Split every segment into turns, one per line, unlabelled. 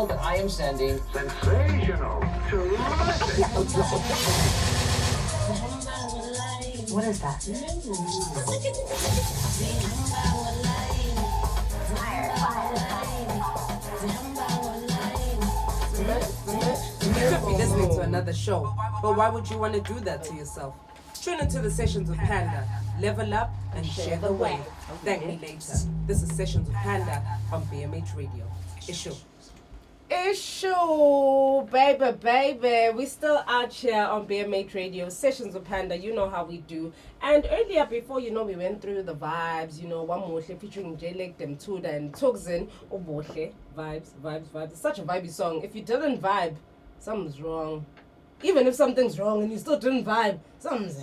signal that I am sending.
Sensational. Terrific.
What is that?
You could be listening to another show, but why would you want to do that to yourself? Tune into the sessions with Panda. Level up and share the wave. Thank me later. This is Sessions with Panda on BMH Radio. Issue. Baby. We still out here on BMH Radio, Sessions with Panda. You know how we do. And earlier, before, we went through the vibes, one more featuring J-Leg, Dem Tuda, and Tugzin. Oh, bohle. Vibes. It's such a vibey song. If you didn't vibe, something's wrong. Even if something's wrong and you still didn't vibe, something's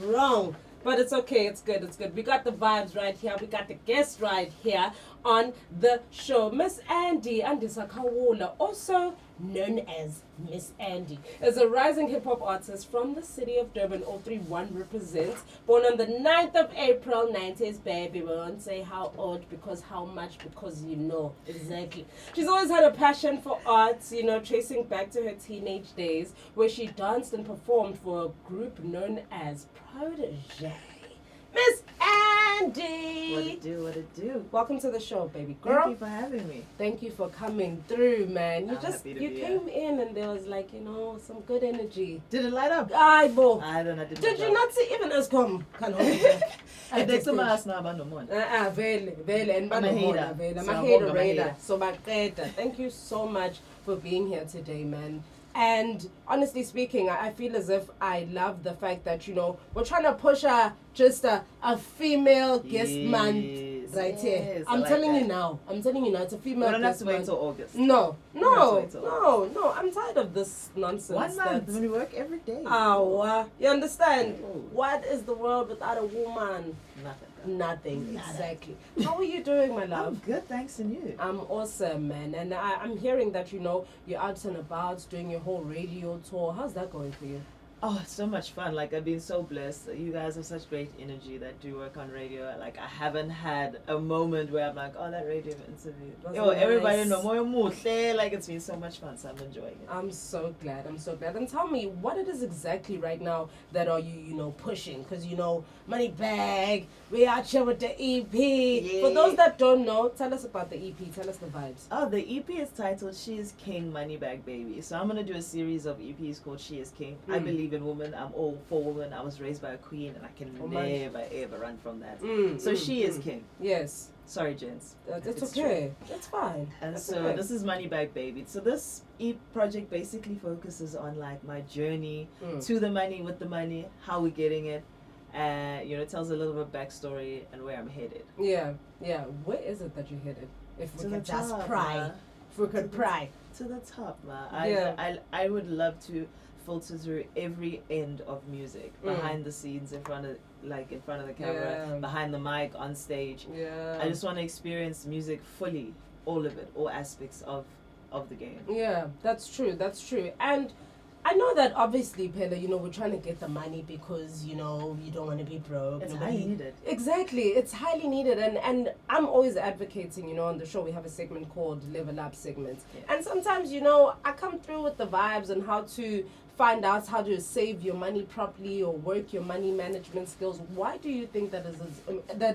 wrong. But it's okay, it's good. We got the vibes right here. We got the guest right here on the show. Miss Andii Sakawula, also known as Miss Andii, is a rising hip-hop artist from the city of Durban. 031 represents. Born on the 9th of April, 90s, baby. We won't say how old, because how much, because exactly. She's always had a passion for arts, tracing back to her teenage days, where she danced and performed for a group known as Protege. Miss Andii!
What it do?
Welcome to the show, baby girl.
Thank you for having me.
Thank you for coming through, man. You
came
in and there was some good energy.
Did it light up?
Aye, bo.
I don't know.
Did you not see even as come? Can hold
I did some ass now about no more.
Vele, and
I'm a hater.
I'm a hater. So thank you so much for being here today, man. And honestly speaking, I feel as if I love the fact that, we're trying to push just a female guest month right here. I'm telling you now, it's a female
We don't have
guest
to wait
month.
till August.
No, I'm tired of this nonsense.
1 month when we work every day.
You understand? What is the world without a woman? Nothing. Exactly. How are you doing, my love?
I'm good, thanks, and you?
I'm awesome, man. And I'm hearing that, you're out and about doing your whole radio tour. How's that going for you?
Oh, it's so much fun. Like, I've been so blessed. You guys have such great energy that do work on radio. Like, I haven't had a moment where I'm like, oh, that radio interview. Everybody know more muhle. Like, it's been so much fun, so I'm enjoying it.
I'm so glad. And tell me, what it is exactly right now that are you, pushing? Because, Money Bag, we out here with the EP. Yeah. For those that don't know, tell us about the EP. Tell us the vibes.
Oh, the EP is titled She Is King, Money Bag Baby. So I'm going to do a series of EPs called She Is King. I believe in women. I'm all for women. I was raised by a queen and I can never ever run from that. So she is king.
Yes.
Sorry, gents.
That's okay. That's fine.
And
that's
so this is Money Bag Baby. So this project basically focuses on like my journey to the money, with the money, how we're getting it. And it tells a little bit of backstory and where I'm headed.
Yeah. Where is it that you're headed? If we could just
pry.
If we could pry.
To the top, ma. I would love to filter through every end of music, behind the scenes, in front of the camera, behind the mic, on stage. I just want to experience music fully, all of it, all aspects of the game. Yeah,
that's true. And I know that obviously, Panda, we're trying to get the money because, you don't want to be broke.
It's highly needed.
Exactly. It's highly needed. And I'm always advocating, on the show we have a segment called Level Up segment. Yeah. And sometimes, I come through with the vibes on how to find out how to save your money properly or work your money management skills. Why do you think that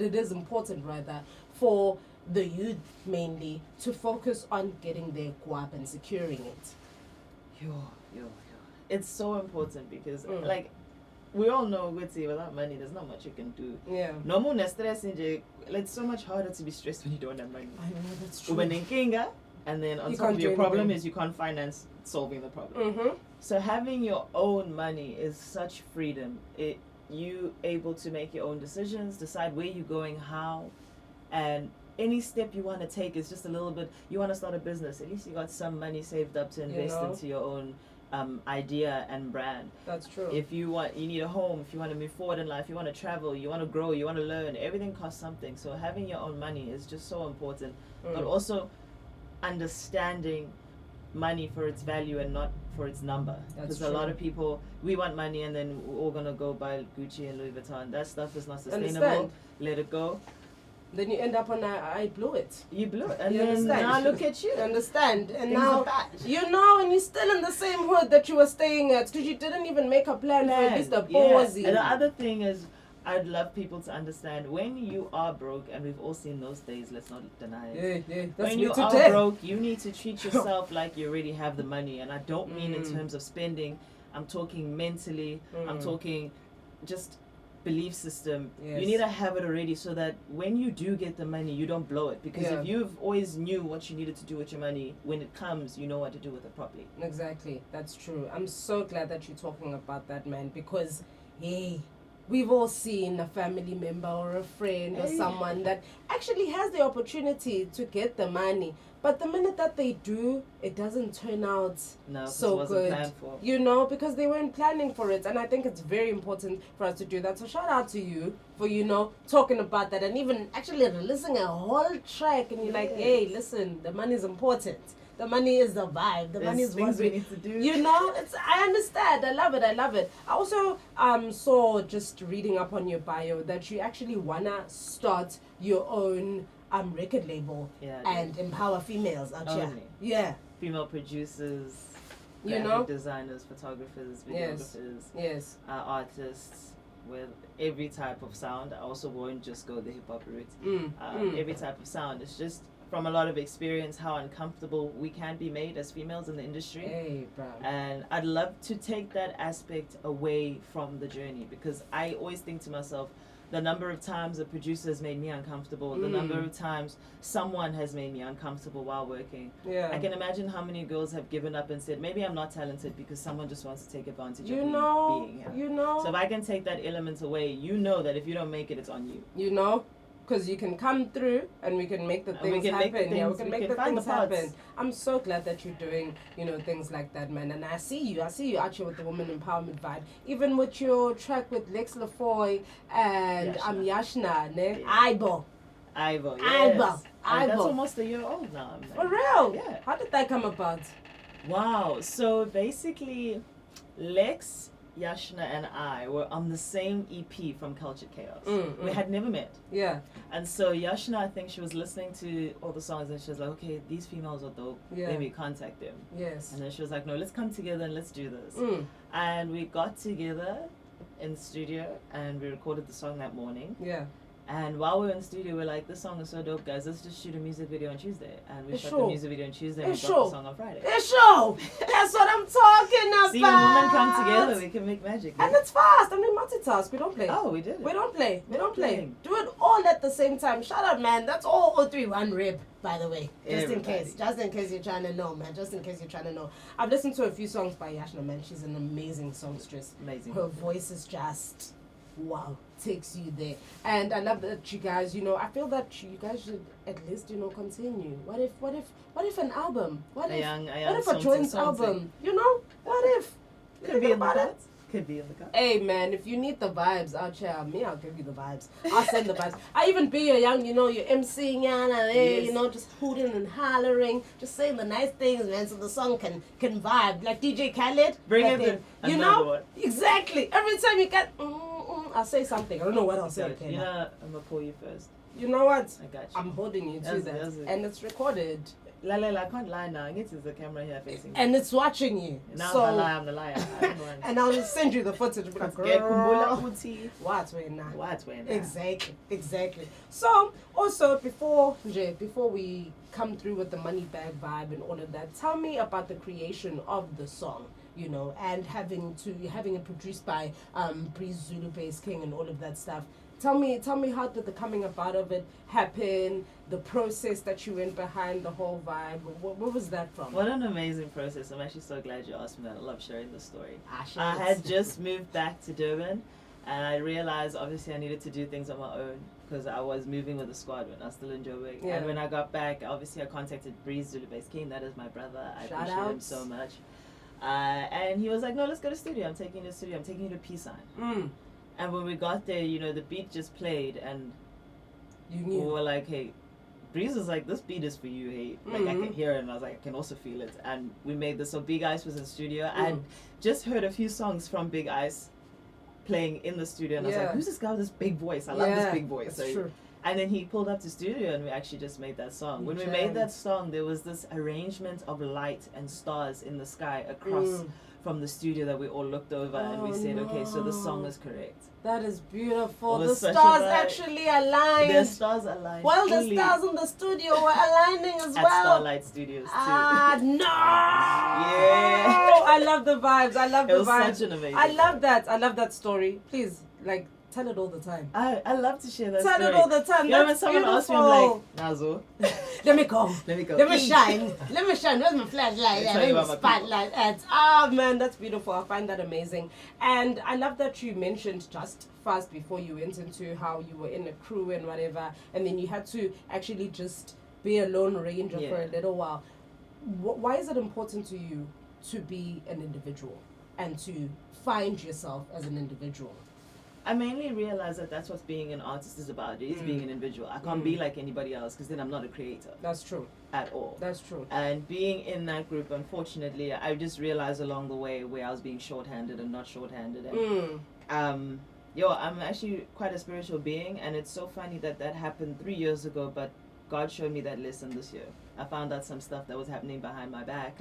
it is important, rather, for the youth mainly to focus on getting their guap and securing it?
It's so important because, we all know without money, there's not much you can do.
Yeah.
No more stress. It's so much harder to be stressed when you don't have money.
I know, that's true.
And then on top of your problem is you can't finance solving the problem. So having your own money is such freedom. You able to make your own decisions, decide where you're going, how, and any step you want to take is just a little bit. You want to start a business, at least you got some money saved up to invest into your own idea and brand.
That's true.
If you need a home, if you want to move forward in life, you want to travel, you want to grow, you want to learn, everything costs something. So having your own money is just so important. But also understanding money for its value and not for its number. Because a lot of people, we want money and then we're all going to go buy Gucci and Louis Vuitton. That stuff is not sustainable. Let it go.
Then you end up on I blew it.
You blew it. And
You
then
understand?
now look at you.
You understand? And
Things
now,
are bad.
you know, and you're still in the same hood that you were staying at because you didn't even make a plan for at least a pause.
And the other thing is, I'd love people to understand when you are broke, and we've all seen those days, let's not deny it.
Yeah, that's
When
me
you
today.
are broke, you need to treat yourself like you already have the money. And I don't mean in terms of spending, I'm talking mentally, I'm talking just belief system.
Yes.
You need to have it already so that when you do get the money, you don't blow it. Because if you've always knew what you needed to do with your money, when it comes, you know what to do with it properly.
Exactly, that's true. I'm so glad that you're talking about that, man, because, hey, we've all seen a family member or a friend or someone that actually has the opportunity to get the money. But the minute that they do, it doesn't turn out so
it wasn't
good.
planned for.
You know, because they weren't planning for it. And I think it's very important for us to do that. So shout out to you for, you know, talking about that and even actually releasing a whole track. And you're like, hey, listen, the money's important. The money is the vibe. The money is what
we need to do.
You know, I understand. I love it. I also saw, just reading up on your bio, that you actually wanna start your own record label and empower females out here. Yeah.
Female producers,
you
graphic
know,
designers, photographers, videographers, artists with every type of sound. I also won't just go the hip hop route. Every type of sound. It's just from a lot of experience how uncomfortable we can be made as females in the industry.
Hey, bro.
And I'd love to take that aspect away from the journey, because I always think to myself, the number of times a producer has made me uncomfortable, the number of times someone has made me uncomfortable while working.
Yeah.
I can imagine how many girls have given up and said, maybe I'm not talented because someone just wants to take advantage of me being here.
You know.
So if I can take that element away, you know that if you don't make it, it's on you.
You know? Because you can come through and we can make the things happen. We can make the things happen. I'm so glad that you're doing, you know, things like that, man. And I see you out here with the woman empowerment vibe. Even with your track with Lex LaFoy and Yashna, ne? Ibo.
Yes. That's almost a year old now. Man.
For real?
Yeah.
How did that come about?
Wow. So basically, Lex, Yashna and I were on the same EP from Culture Chaos. We had never met.
Yeah.
And so Yashna, I think she was listening to all the songs and she was like, okay, these females are dope.
Yeah.
Let me contact them.
Yes.
And then she was like, no, let's come together and let's do this. And we got together in the studio and we recorded the song that morning.
Yeah.
And while we were in the studio, we were like, this song is so dope, guys. Let's just shoot a music video on Tuesday. And we shot the music video on Tuesday and we got the song on Friday.
It's show! That's what I'm talking about!
See, when women come together, we can make magic.
And it's fast. I mean, multitask. We don't play.
Oh, we did it.
We don't play. Do it all at the same time. Shut up, man. That's all 031 rib, by the way. Just in case you're trying to know, man. Just in case you're trying to know. I've listened to a few songs by Yashna, man. She's an amazing songstress.
Amazing.
Her voice is just... wow, takes you there. And I love that you guys, you know, I feel that you guys should at least, you know, continue. What if an album? What if a joint album? You know? What if?
Could be in the cards. Could be in the cards.
Hey man, if you need the vibes out here, I'll give you the vibes. I'll send the vibes. I even be your young, you know, you're emceeing you know, just hooting and hollering, just saying the nice things, man, so the song can vibe. Like DJ Khaled.
Bring it in.
You know? Exactly. Every time you get I'll say something. I don't know what I'll say.
You know, I'm gonna pull you first.
You know what?
I got you.
I'm holding you to that. And it's recorded.
I can't lie now. It's the camera here facing me.
And it's watching you.
Now
so,
I'm the liar.
And I'll send you the footage. Be like, Exactly. So, also, before we come through with the money bag vibe and all of that, tell me about the creation of the song. You know, and having it produced by Breeze Zulu Bass King and all of that stuff. Tell me how did the coming about of it happen? The process that you went behind the whole vibe. Where was that from?
What an amazing process! I'm actually so glad you asked me that. I love sharing the story.
I
had just moved back to Durban, and I realized obviously I needed to do things on my own because I was moving with a squad when I was still in Joburg.
Yeah.
And when I got back, obviously I contacted Breeze Zulu Bass King. That is my brother. I appreciate him so much. And he was like, no, let's go to the studio. I'm taking you to the studio. I'm taking you to Peace Sign. And when we got there, you know, the beat just played and we were like, hey, Breeze was like, this beat is for you, hey. Like, I can hear it and I was like, I can also feel it. And we made this. So Big Ice was in the studio. I had just heard a few songs from Big Ice playing in the studio. And I was like, who's this guy with this big voice? I love this big voice. So,
true.
And then he pulled up to studio and we actually just made that song. When we
Jammed.
made that song, there was this arrangement of light and stars in the sky across from the studio that we all looked over and we said, okay, so the song is correct.
That is beautiful.
It
The
was such a
stars
vibe.
actually aligned.
The stars aligned.
Well, the
fully
stars in the studio were aligning as
at
well.
Starlight Studios too.
Ah, no!
Yeah.
I love the vibes. I love
It
the
was
vibes.
such an amazing
I love
vibe.
that. I love that story. Please, like, tell it all the time.
I love to share that
Tell
story.
it all the time.
You know when
That's
someone asks me, I'm
beautiful.
like, Nazo,
Let me go.
let me go.
Let me shine. Let me shine. Where's my flashlight?
Let me tell you
Where's my
about my
spotlight at? Ah, man, that's beautiful. I find that amazing. And I love that you mentioned just fast before you went into how you were in a crew and whatever, and then you had to actually just be a lone ranger for a little while. Why is it important to you to be an individual and to find yourself as an individual?
I mainly realized that that's what being an artist is about. It is being an individual. I can't be like anybody else because then I'm not a creator
That's true.
at all.
That's true.
And being in that group, unfortunately, I just realized along the way where I was being shorthanded and not shorthanded. And I'm actually quite a spiritual being, and it's so funny that that happened 3 years ago, but God showed me that lesson this year. I found out some stuff that was happening behind my back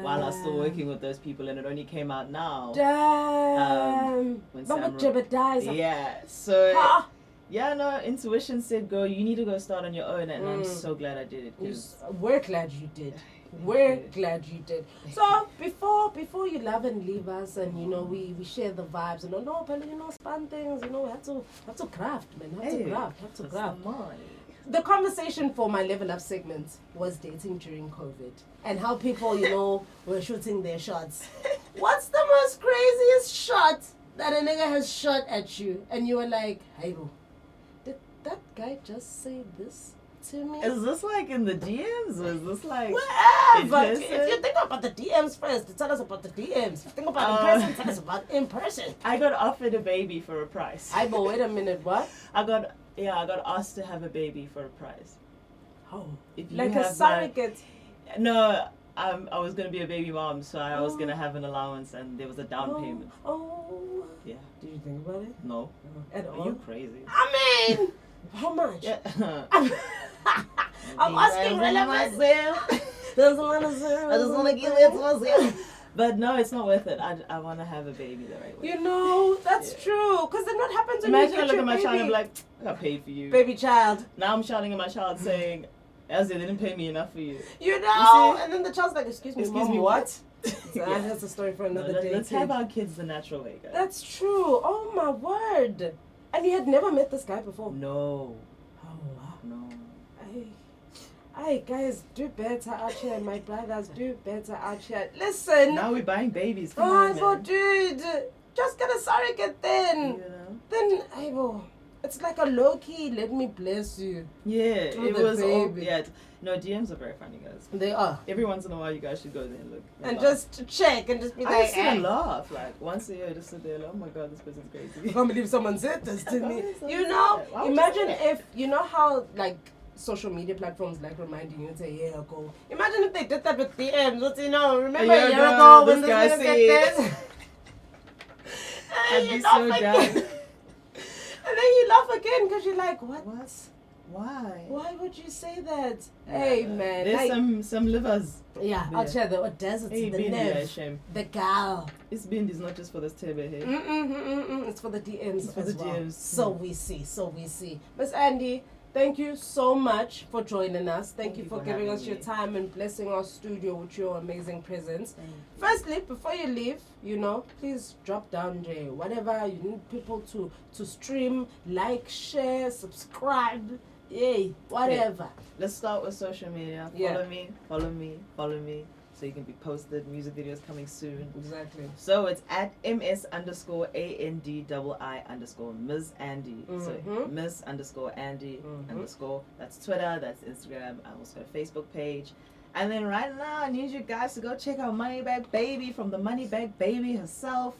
while I was still working with those people, and it only came out now.
Damn.
When
But
Sam
what Jibba dies.
Yeah, so
Ah.
yeah, no, intuition said go. You need to go start on your own, and I'm so glad I did it. 'Cause
We're glad you did. We're glad you did. So before you love and leave us, and you know we share the vibes, and no, but you know spun things. You know we have to craft, man. Have to
that's
craft.
the money.
The conversation for my Level Up segment was dating during COVID and how people, you know, were shooting their shots. What's the most craziest shot that a nigga has shot at you, and you were like, hey, bro, did that guy just say this to me?
Is this like in the DMs, or is this like
Whatever.
in
If
person?
you think about the DMs first, tell us about the DMs. If you think about in person, tell us about in person.
I got offered a baby for a price.
But wait a minute, what?
I got asked to have a baby for a price.
Oh,
If you
like a
have my-
surrogate.
No, I was gonna be a baby mom, so I was gonna have an allowance, and there was a down payment.
Oh.
Yeah.
Did you think about it?
No.
At
Are
all?
you crazy?
I mean, how much?
Yeah.
I'm asking relevant. There's a lot of zeros.
I just want to give it to myself. But no, it's not worth it. I want to have a baby the right way.
You know, that's true. Because then what happens when
Imagine
you
I
get
look
your
at my
baby?
child and be like, I got paid for you.
Baby child.
Now I'm shouting at my child saying, as they didn't pay me enough for you.
You know,
see?
and then the child's like, excuse me,
Excuse
Mom,
me,
what?
Yeah.
That's a story for
No,
another day.
let's have our kids the natural way, guys.
That's true. Oh my word. And you had never met this guy before?
No.
Oh wow.
No.
Hey guys, do better out here. My brothers, do better out here. Listen.
Now we're buying babies. Come on,
Oh,
man.
dude. Just get a surrogate then.
You know?
Then, it's like a low-key, let me bless you.
Yeah,
Through
it
the
was all,
baby.
yeah. No, DMs are very funny, guys.
They are.
Every once in a while, you guys should go there and look.
And
laugh.
just check and just be
I
like,
just sit
hey.
and laugh. Like, once a year, just sit there, like, oh my god, this person's
I
crazy.
can't believe someone said this to me.
Someone
You
said
know,
that. Why would you
imagine
say that?
if, you know how, like, social media platforms like reminding you to a year ago. Imagine if they did that with DMs. What you know? Remember a year ago when
this
this
guy
nigga
said-
said this?
I'd
And
be
you
so
laugh again.
done.
And then you laugh again because you're like, what?
Why?
Why would you say that? Hey, man.
There's
Like,
some livers.
yeah,
Yeah.
I'll share the deserts,
Hey,
the
Bindi, yeah,
nev,
shame.
the gal.
This Bindi is not just for this table here.
It's for the DMs
It's for
as
the
well.
DMs.
So we see. Miss Andii, thank you so much for joining us. Thank you for giving
having
us your
me.
time and blessing our studio with your amazing presence.
Thank you.
Firstly, before you leave, you know, please drop down there. Whatever you need people to stream, like, share, subscribe, yay, whatever.
Let's start with social media.
Yeah.
Follow me. So you can be posted. Music videos coming soon.
Exactly.
So it's at ms_ANDII_Ms Andii. So
Mhm.
Miss_Andii_. That's Twitter. That's Instagram. I also got a Facebook page. And then right now, I need you guys to go check out Moneybag Baby from the Moneybag Baby herself.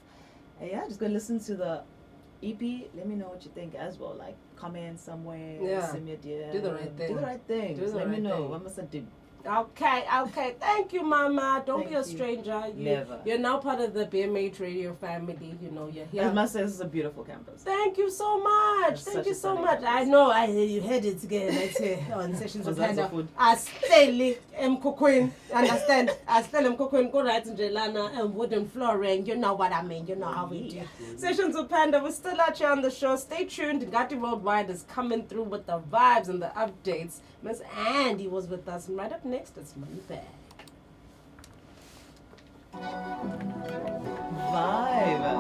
And yeah, just go listen to the EP. Let me know what you think as well. Like comment somewhere.
Yeah.
Send me a DM.
Do the right thing.
Do the right thing.
Do
Just
the
let me
right
know.
thing.
What must I do?
Okay. Thank you, Mama. Don't be a
Thank you.
stranger.
Never.
You're now part of the BMH Radio family. You know, you're here.
I must say, this is a beautiful campus.
Thank you so much.
It's
Thank
such
you
a
so
stunning
much.
campus.
I know you heard it again. Let's say on Sessions of
Was that
Panda.
food?
Asteli Mkokwin. Understand? Asteli Mkokwin go right in Jelana and wooden flooring. You know what I mean. You know how we do. Sessions of Panda. We're still out here on the show. Stay tuned. Gatti Worldwide is coming through with the vibes and the updates. Miss Andii was with us. And right up next, it's Money Bag.
Vibe.